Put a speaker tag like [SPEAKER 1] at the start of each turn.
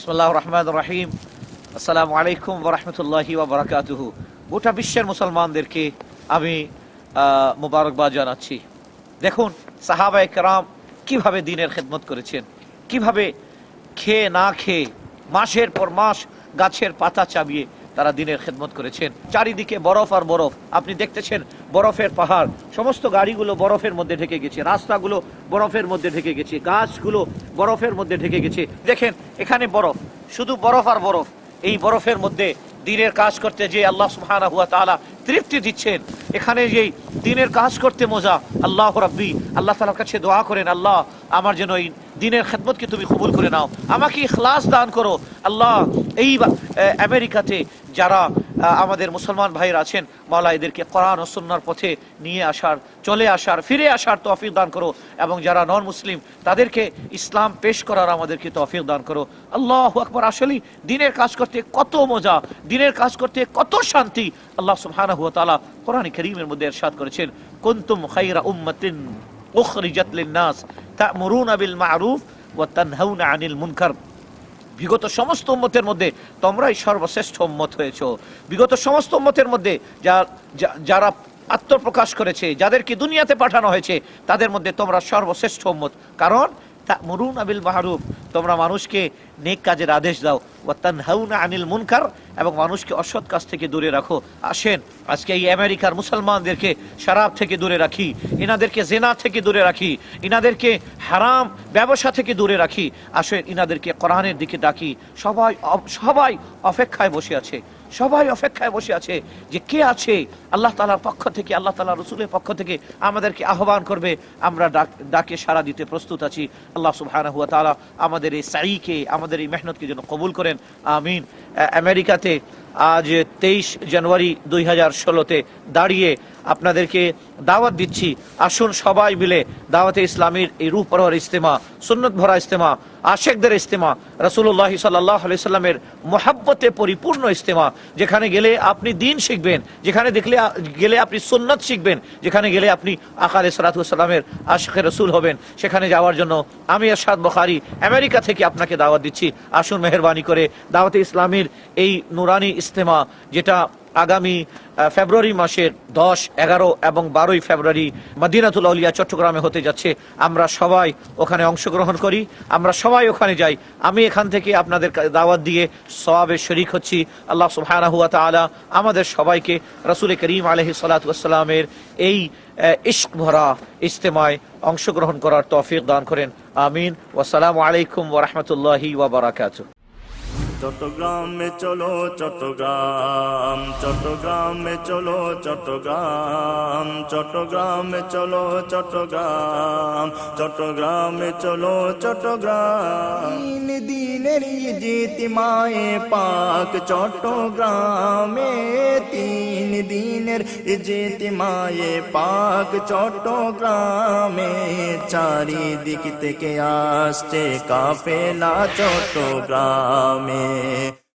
[SPEAKER 1] বিসমিল্লাহির রহমানির রহিম। আসসালামু আলাইকুম ওয়া রাহমাতুল্লাহি ওয়া বারাকাতুহু। গোটা বিশ্বের মুসলমানদেরকে আমি মোবারকবাদ জানাচ্ছি। দেখুন সাহাবায়ে কেরাম কিভাবে দ্বীনের খেদমত করেছেন, কিভাবে খেয়ে না খেয়ে মাসের পর মাস গাছের পাতা চাবিয়ে তারা দ্বীনের খেদমত করেছেন। চারিদিকে বরফ আর বরফ, আপনি দেখতেছেন বরফের পাহাড়, সমস্ত গাড়িগুলো বরফের মধ্যে ঢেকে গেছে, রাস্তাগুলো বরফের মধ্যে ঢেকে গেছে, গাছগুলো বরফের মধ্যে ঢেকে গেছে। দেখেন এখানে বরফ, শুধু বরফ আর বরফ। এই বরফের মধ্যে দ্বীনের কাজ করতে যে আল্লাহ সুবহানাহু ওয়া তাআলা তৃপ্তি দিচ্ছেন, এখানে যেই দ্বীনের কাজ করতে মজা। আল্লাহ রাব্বি, আল্লাহ তাআলার কাছে দোয়া করেন, আল্লাহ আমার যেন এই দ্বীনের খেদমতকে তুমি কবুল করে নাও, আমাকে ইখলাস দান করো। আল্লাহ এই আমেরিকাতে যারা আমাদের মুসলমান ভাইরা আছেন, মাওলা এদেরকে কোরআন ও সুন্নাহর পথে নিয়ে আসার, চলে আসার, ফিরে আসার তৌফিক দান করো, এবং যারা নন মুসলিম তাদেরকে ইসলাম পেশ করার আমাদেরকে তৌফিক দান করো। আল্লাহু আকবার। আসলে দ্বীনের কাজ করতে কত মজা, দ্বীনের কাজ করতে কত শান্তি। আল্লাহ সুবহানাহু ওয়া তাআলা কোরআন কারীমের মধ্যে ইরশাদ করেছেন, কুনতুম খায়রা উম্মাতিন উখরিজাত লিন-নাস তা'মুরুনা বিল মা'রুফ ওয়া তানহাউনা আনিল মুনকার। বিগত সমস্ত উম্মতের মধ্যে তোমরাই সর্বশ্রেষ্ঠ উম্মত হয়েছো। বিগত সমস্ত উম্মতের মধ্যে যারা আত্মপ্রকাশ করেছে, যাদেরকে দুনিয়াতে পাঠানো হয়েছে, তাদের মধ্যে তোমরা সর্বশ্রেষ্ঠ উম্মত। কারণ তা'মুরুনা বিল মা'রুফ, তোমরা মানুষকে নেক কাজের আদেশ দাও, ওয়া তানহাউনা আনিল মুনকার, এবং মানুষকে অসৎ কাজ থেকে দূরে রাখো। আসেন আজকে এই আমেরিকার মুসলমানদেরকে শরাব থেকে দূরে রাখি, ইনাদেরকে জিনা থেকে দূরে রাখি, ইনাদেরকে হারাম ব্যবসা থেকে দূরে রাখি। আসেন ইনাদেরকে কোরআনের দিকে ডাকি। সবাই অপেক্ষায় বসে আছে, সবাই অপেক্ষায় বসে আছে যে কে আছে আল্লাহ তাআলার পক্ষ থেকে, আল্লাহ তাআলার রাসূলের পক্ষ থেকে আমাদেরকে আহ্বান করবে। আমরা ডাকে সাড়া দিতে প্রস্তুত আছি। আল্লাহ সুবহানাহু ওয়া তাআলা আমাদের এই সাইকে, আমাদের এই মেহনতকে যেন কবুল করেন, আমিন। আমেরিকাতে আজ 23 জানুয়ারি 2016-তে দাঁড়িয়ে আপনাদেরকে দাওয়াত দিচ্ছি, আসুন সবাই মিলে দাওয়াতে ইসলামীর এই রূহ পরোয়ার ইজতেমা, সুন্নত ভরা ইজতেমা, আশেকদের ইজতেমা, রাসূলুল্লাহ সাল্লাল্লাহু আলাইহি সাল্লামের মুহাব্বতে পরিপূর্ণ ইজতেমা, যেখানে গেলে আপনি দ্বীন শিখবেন, যেখানে গেলে আপনি সুন্নত শিখবেন, যেখানে গেলে আপনি আকা আলাইহিস সালাতু ওয়াস সালামের আশিকে রাসূল হবেন। সেখানে যাওয়ার জন্য আমি আরশাদ বুখারী আমেরিকা থেকে আপনাকে দাওয়াত দিচ্ছি। আসুন মেহেরবানি করে দাওয়াতে ইসলামীর এই নুরানি ইজতেমা, যেটা আগামী ফেব্রুয়ারি মাসের 10, 11 এবং 12 ফেব্রুয়ারি মদিনাতুল আউলিয়া চট্টগ্রামে হতে যাচ্ছে, আমরা সবাই ওখানে অংশগ্রহণ করি, আমরা সবাই ওখানে যাই। আমি এখান থেকে আপনাদের দাওয়াত দিয়ে সওয়াবে শরীক হচ্ছি। আল্লাহ সুবহানাহু ওয়া তাআলা আমাদের সবাইকে রাসূল করিম আলাইহিস সালাতু ওয়াস সালামের এই ইশক ভরা ইজতেমায় অংশগ্রহণ করার তৌফিক দান করেন, আমিন। ওয়াসসালামু আলাইকুম ওয়া রাহমাতুল্লাহি ওয়া বারাকাতুহু।
[SPEAKER 2] চট্টগ্রামে চলো চট্টগ্রাম, চট্টগ্রামে চলো চট্টগ্রাম, চট্টগ্রামে চলো চট্টগ্রাম, চট্টগ্রামে চলো চট্টগ্রাম। দিনের ইজতিমায়ে পাক চট্টগ্রামে, 3 দিনের ইজতিমায়ে পাক চট্টগ্রামে, চারিদিক থেকে আসছে কাফেলা চট্টগ্রামে।